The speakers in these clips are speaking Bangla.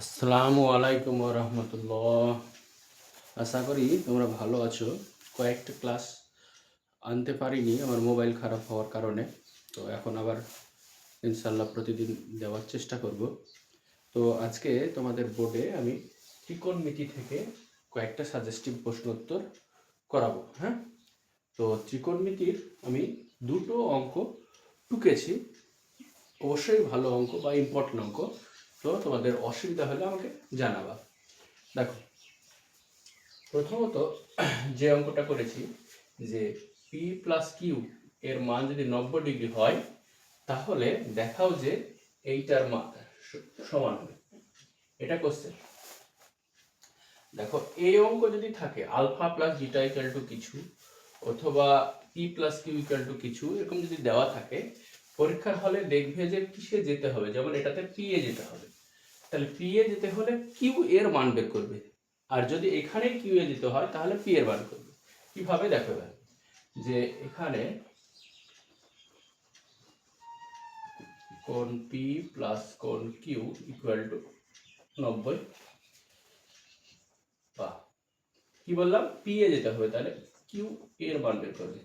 আসসালামু আলাইকুম রহমতুল্লাহ। আশা করি তোমরা ভালো আছো। কয়েকটা ক্লাস আনতে পারিনি আমার মোবাইল খারাপ হওয়ার কারণে, তো এখন আবার ইনশাল্লাহ প্রতিদিন দেওয়ার চেষ্টা করব। তো আজকে তোমাদের বোর্ডে আমি ত্রিকোণমিতি থেকে কয়েকটা সাজেস্টিভ প্রশ্ন উত্তর করাবো। হ্যাঁ, তো ত্রিকোণমিতির আমি দুটো অঙ্ক টুকেছি, অবশ্যই ভালো অঙ্ক বা ইম্পর্টেন্ট অঙ্ক। তো তোমাদের অসুবিধা হলে আমাকে জানাবা। দেখো, প্রথমত যে অঙ্কটা করেছি যে পি প্লাস কিউ এর মান যদি 90 ডিগ্রি হয় তাহলে দেখাও যে এইটার মান সমান হবে। এটা কোশ্চেন। দেখো, এই অঙ্ক যদি থাকে alpha plus beta equal to কিছু অথবা P plus Q equal to কিছু এরকম যদি দেওয়া থাকে, পরীক্ষার হলে দেখবে যে কিসে যেতে হবে। যেমন এটাতে পি এ যেতে হবে, তাহলে পি এ যেতে হলে কিউ এর মান বের করবে। আর যদি এখানে কিউ এ যেতে হয় তাহলে পি এর মান করবে। কিভাবে দেখো এবার, যে এখানে কোণ পি প্লাস কোণ কিউ ইকুয়াল টু 90, বা কি বললাম, পি এ যেতে হবে, তাহলে কিউ এর মান বের করবে।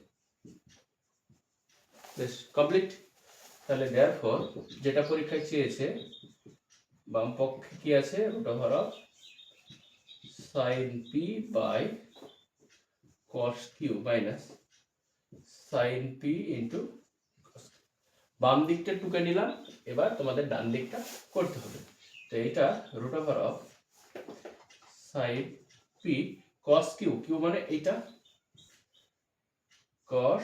বেশ, কমপ্লিট। তাহলে দেয়ারফর যেটা পরীক্ষায় চেয়েছে, বাম পক্ষে কি আছে, root over of sine P by cos Q minus sine P into, বাম দিকটা টুকে নিলাম, এবার তোমাদের ডান দিকটা করতে হবে। তো এটা root over of sine P cos Q, Q মানে এইটা কস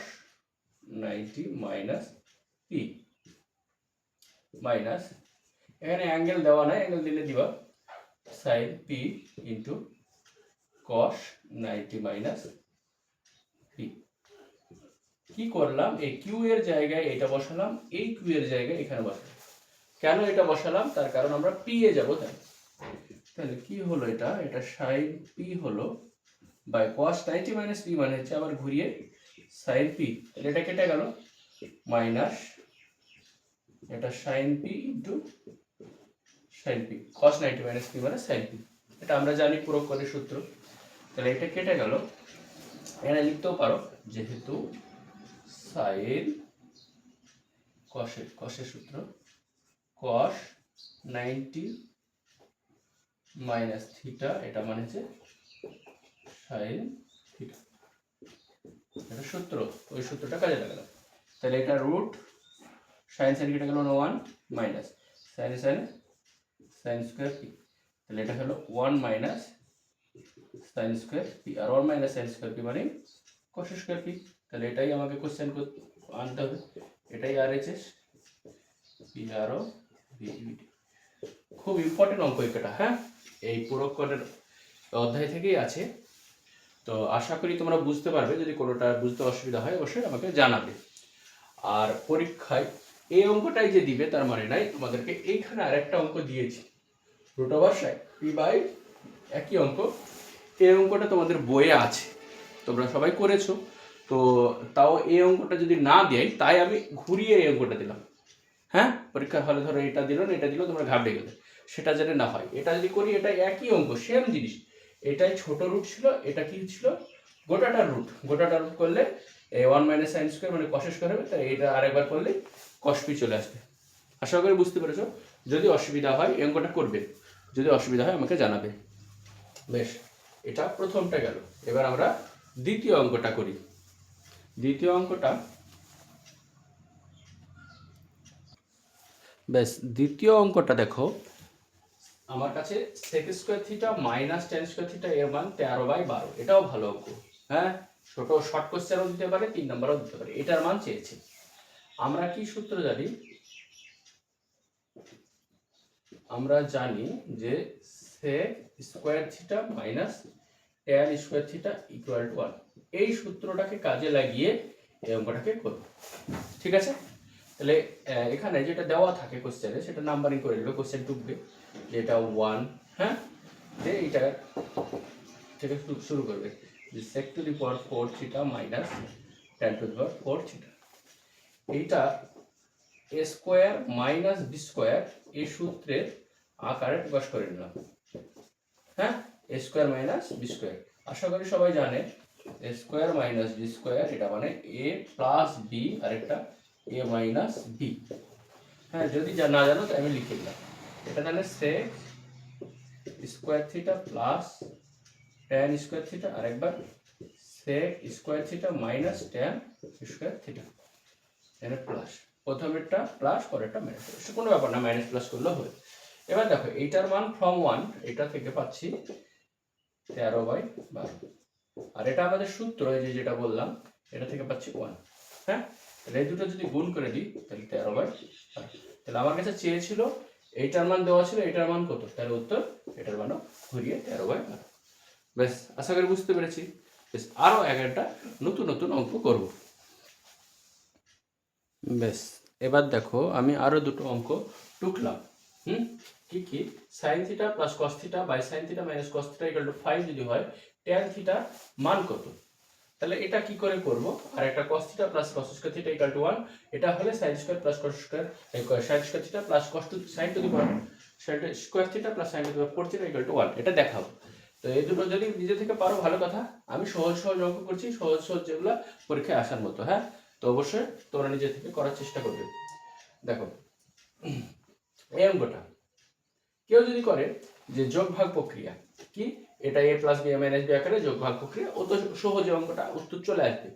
90 মাইনাস পি মাইনাস, এখানে অ্যাঙ্গেল দেওয়া নাই, অ্যাঙ্গেল দিলে দিবা sine P into cos 90 minus P. কি করলাম, এই কিউ এর জায়গায় এটা বসালাম, এই কিউ এর জায়গায় এখানে বসালাম। কেন এটা বসালাম, তার কারণ আমরা পি এ যাবো তাই। তাহলে কি হলো, এটা এটা সাইন পি হলো বাই কস 90 মাইনাস পি, মানে হচ্ছে আবার ঘুরিয়ে সাইন পি, তাহলে এটা কেটে গেল, মাইনাস এটা sine P into sine P, cos 90 minus p মানে সাইন পি। এটা আমরা জানি পুরোক্ষণের সূত্র, তাহলে এটা কেটে গেল। এখানে লিখতেও পারো যেহেতু সাইন কসের সূত্র কস 90 মাইনাস থিটা, এটা মানে হচ্ছে সাইন থিটা। এটা সূত্র, ওই সূত্রটা কাজে লাগালাম। তাহলে এটা রুট সাইন সাইন কেটে গেল 1 minus sine sine sine square P, তাহলে এটা হলো 1 মাইনাস সাইন স্কোয়ার পি, আর 1 মাইনাস সাইন স্কোয়ার পি মানে কস স্কোয়ার পি। তাহলে এটাই আমাকে কোশ্চেন আনতে হবে, এটাই আর এইচ এস পি আর ও ভি। খুব ইম্পর্টেন্ট অঙ্ক এটা। হ্যাঁ, এই পুরোক্ষণের অধ্যায় থেকেই আছে। তো আশা করি তোমরা বুঝতে পারবে। যদি কোনোটা বুঝতে অসুবিধা হয় অবশ্যই আমাকে জানাবে। আর পরীক্ষায় এই অঙ্কটাই যে দিবে তার মানে নাই, তোমাদেরকে এইখানে আরেকটা অঙ্ক দিয়েছি root over sine P by, একই অঙ্ক। এই অঙ্কটা তোমাদের বইয়ে আছে, তোমরা সবাই করেছো। তো তাও এই অঙ্কটা যদি না দেয়, তাই আমি ঘুরিয়ে এই অঙ্কটা দিলাম। হ্যাঁ, পরীক্ষার হলে ধরো এটা দিল না এটা দিল, তোমরা ঘাবড়ে গেলে, সেটা যেন না হয়। এটা যদি করি, এটা একই অঙ্ক, সেম জিনিস। এটাই ছোট রুট ছিল, এটা কি ছিল, গোটাটার রুট। গোটাটার রুট করলে 1 মাইনাস সাইন স্কোয়ার মানে কস স্কোয়ার হবে, তাই এটা আরেকবার করলে কস পি চলে আসবে। আশা করি বুঝতে পেরেছো। যদি অসুবিধা হয় এই অঙ্কটা করবে, যদি অসুবিধা হয় আমাকে জানাবে। বেশ, এটা প্রথমটা গেল। এবার আমরা দ্বিতীয় অঙ্কটা করি। দ্বিতীয় অঙ্কটা, বেশ, দ্বিতীয় অঙ্কটা দেখো, আমার কাছে sec square theta minus tan square theta এর মান 13/12। এটাও ভালো অঙ্ক। হ্যাঁ, ছোট শর্ট কোশ্চেনও দিতে পারে, 3 নম্বরও দিতে পারে। এটার মান চেয়েছে। আমরা কি সূত্র জানি, আমরা জানি যে sec square theta minus tan square theta equal to 1। এই সূত্রটাকে কাজে লাগিয়ে এই অঙ্কটাকে করব। ঠিক আছে, তাহলে এখানে যেটা দেওয়া থাকে কোশ্চেনে সেটা নাম্বারিং করে নেবে। কোশ্চেন টুকবে যেটা 1, হ্যাঁ, যে এইটা থেকে শুরু করবে যে sec to the power 4 theta minus tan to the power 4 theta. এইটা a square minus B square এই সূত্রের আকারে প্রকাশ করে নিলাম। হ্যাঁ, A square minus B square. আশা করি সবাই জানে A square minus B square এটা মানে এ প্লাস বি আর একটা এ মাইনাস বি। হ্যাঁ, যদি না জানো তো আমি লিখে দিলাম। এটা তাহলে sec square theta plus tan square theta, আর একবার sec square theta minus tan square theta. এখানে প্লাস, প্রথমেরটা প্লাস পরেরটা মাইনাস, সে কোনো ব্যাপার না, মাইনাস প্লাস করলেও হবে। এবার দেখো এইটার মান ফ্রম 1 এটা থেকে পাচ্ছি 13/12, আর এটা আমাদের সূত্র এই যে যেটা বললাম এটা থেকে পাচ্ছি 1। হ্যাঁ, তাহলে এই দুটো যদি গুণ করে দিই তাহলে 13/12। তাহলে আমার কাছে চেয়েছিল এইটার মান দেওয়া ছিল, এটার মান কত, তাহলে উত্তর এটার মানও ঘুরিয়ে 13/12। বেশ, আশা করি বুঝতে পেরেছি। বেশ, আরও একটা নতুন নতুন অঙ্ক করব। বেশ, এবার দেখো আমি আরো দুটো অঙ্ক টুকলাম। কি কি, sine theta plus cos theta by sine theta minus cos theta equal to 5 যদি হয় ট্যান থিটা মান কত। তাহলে এটা কি করে করব, আর একটা cos theta plus cos square theta equal to 1, এটা হলে sin square plus cos square sin square theta plus cos to sin to the power square theta plus sin to the power 4 theta equal to 1, এটা দেখাবো। তো এই দুটো যদি নিজে থেকে পারো ভালো কথা, আমি সহজ সহজ অঙ্ক করছি, সহজ সহজ যেগুলো পরীক্ষায় আসার মতো। হ্যাঁ, তো অবশ্যই তোমরা নিজে থেকে করার চেষ্টা করবে। দেখো এই অঙ্কটা কেউ যদি করে যে যোগ ভাগ প্রক্রিয়া, কি এটা a plus B minus B আকারে যোগ ভাগ প্রক্রিয়া, ও তো সহজে অঙ্কটা উত্তর চলে আসবে।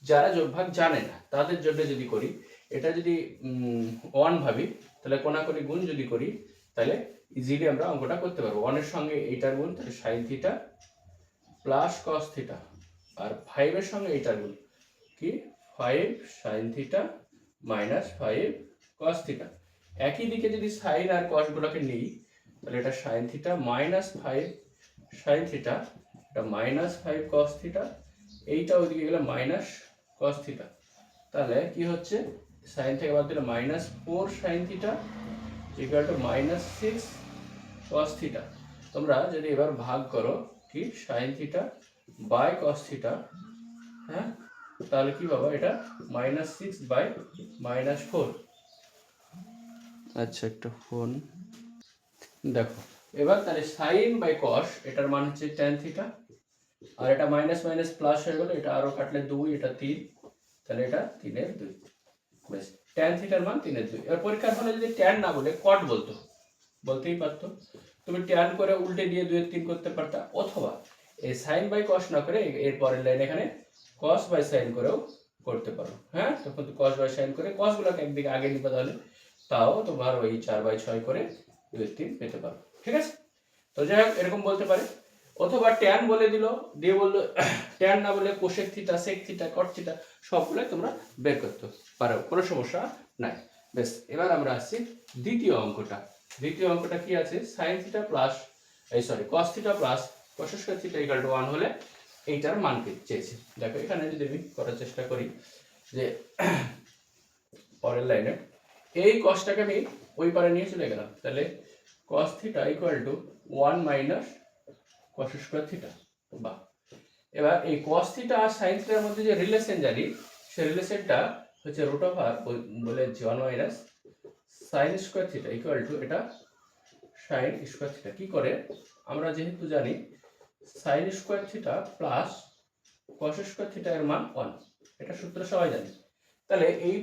যারা যোগ ভাগ জানে না তাদের জন্য যদি করি, এটা যদি 1 ভাবি, তাহলে কোনাকুনি গুণ যদি করি তাহলে ইজিলি আমরা অঙ্কটা করতে পারবো। 1 এর সঙ্গে এইটার গুণ, তাহলে sine theta plus cos theta, আর 5 এর সঙ্গে এইটার গুণ, কি 5 sine theta minus 5 cos theta. একই দিকে যদি সাইন আর কস গুলোকে নিই তাহলে এটা sign theta minus 5 sine theta, এটা মাইনাস 5 কস থিটা, এইটা ওইদিকে গেলে মাইনাস কস থিটা। তাহলে কি হচ্ছে, সাইন থেকে বাদ দিলে minus 4 sine theta equal to minus 6 cos theta. তোমরা যদি এবার ভাগ করো কি sine theta by cos theta, হ্যাঁ, তাহলে কি পাবো, এটা মাইনাস 6 বাই মাইনাস 4। আচ্ছা, একটা ফোন দেখো। এবার তাহলে সাইন বাই কস এটার মান হচ্ছে ট্যান থিটা, আর এটা মাইনাস মাইনাস প্লাস হয়ে গেল, এটা আরো কাটলে 2, এটা 3, তাহলে এটা 3/2। বেশ, ট্যান থিটার মান 3/2। এবার পরীক্ষার হলে যদি ট্যান না বলে কট বলতো, বলতেই পারতো, তুমি ট্যান করে উল্টে দিয়ে 2/3 করতে পারতা, অথবা এই সাইন বাই কস না করে এর পরের লাইন এখানে কস বাই সাইন করেও করতে পারো। হ্যাঁ, তখন তো কস বাই সাইন করে কস গুলোকে একদিকে আগে নিবে, তাহলে তাও তোমার ওই 4/6 করে 2/3 পেতে পারো। ঠিক আছে, তো যাই হোক এরকম বলতে পারে, অথবা ট্যান বলে দিল, দিয়ে বললো ট্যান না বলে cosec theta sec theta cot theta সবগুলো তোমরা বের করতে পারো, কোনো সমস্যা নাই। বেশ, এবার আমরা আসছি দ্বিতীয় অঙ্কটা। দ্বিতীয় অঙ্কটা কি আছে, sign theta plus cos theta plus cos square theta equal to 1 হলে এইটার মান চেয়েছে। দেখো এখানে যদি আমি করার চেষ্টা করি যে পরের লাইনে এই কসটাকে আমি ওই পারে নিয়ে চলে গেলাম, তাহলে cos theta equal to 1 minus cos square theta. বাহ, এবার এই cos থিটা আর sin থিটার মধ্যে যে রিলেশন জানি, সেই রিলেশনটা হচ্ছে রুট ওভার বলে 1 minus sin square theta equal two এটা sin স্কয়ার থিটা। কি করে, আমরা যেহেতু জানি sin square theta plus cos square theta এর মান 1, এটা সূত্র সবাই জানি। তাহলে এই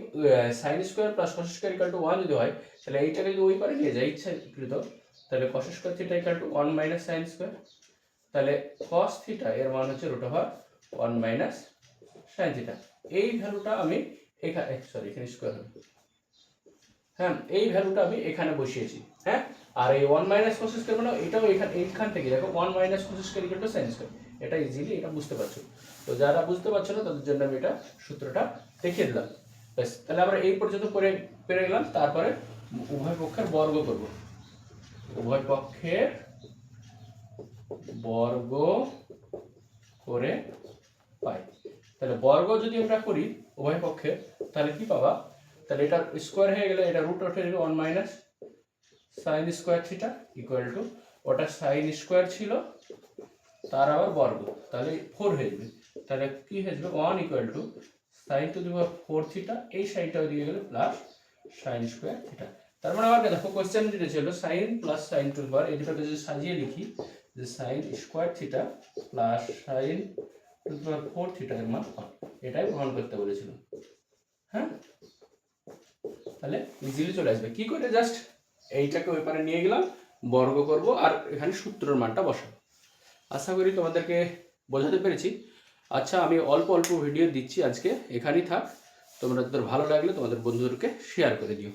sin square plus cos square equal to 1 যদি হয়, তাহলে এইটাকে যদি ওই পারে নিয়ে যাই ইচ্ছাকৃত, তাহলে cos square theta equal to 1 minus sin square, তাহলে cos থিটা এর মান হচ্ছে root over 1 minus sin theta. এই ভ্যালুটা আমি এখানে এখানে স্কয়ার হবে, হ্যাঁ, এই ভ্যালুটা আমি এখানে বসিয়েছি। হ্যাঁ, আর এই 1 মাইনাস cos স্কয়ার মানে এটাও এইখান থেকে দেখো 1 minus cos square equal to sin square, এটা ইজিলি এটা বুঝতে পারছো। তো যারা বুঝতে পারছো না তাদের জন্য আমি এটা সূত্রটা দেখিয়ে দিলাম। বেশ, তাহলে আমরা এই পর্যন্ত পেরে গেলাম। তারপরে উভয় পক্ষের বর্গ করব, উভয় পক্ষের বর্গ করে পাই। তাহলে বর্গ যদি আমরা করি উভয় পক্ষের, তাহলে কি পাবা, তাহলে এটা স্কয়ার হয়ে গেলে এটা রুট উঠে যাবে 1 minus sin square theta equal two ওটা sin স্কয়ার ছিল তার আবার বর্গ, তাহলে 4 হয়ে যাবে। তাহলে কি হয়ে যাবে 1 equal to sin to the power 4 theta, এই সাইডটা ওইদিকে গেলে প্লাস sin স্কয়ার থিটা। তার মানে আমার দেখো কোশ্চেন যেটা ছিল sine plus sine to power, এই দুটোকে যদি সাজিয়ে লিখি যে sine square theta plus sine to power 4 থিটা এর মান 1, এটাই প্রমাণ করতে বলেছিল। হ্যাঁ, তাহলে ইজিলি চলে আসবে। কি করে, জাস্ট এইটাকে ওই পারে নিয়ে গেলাম, বর্গ করব আর এখানে সূত্রের মানটা বসাবো। আশা করি তোমাদেরকে বোঝাতে পেরেছি। আচ্ছা, আমি অল্প অল্প ভিডিও দিচ্ছি আজকে, এখানেই থাক। তোমরা, ভালো লাগলে তোমাদের বন্ধুদেরকে শেয়ার করে দিও।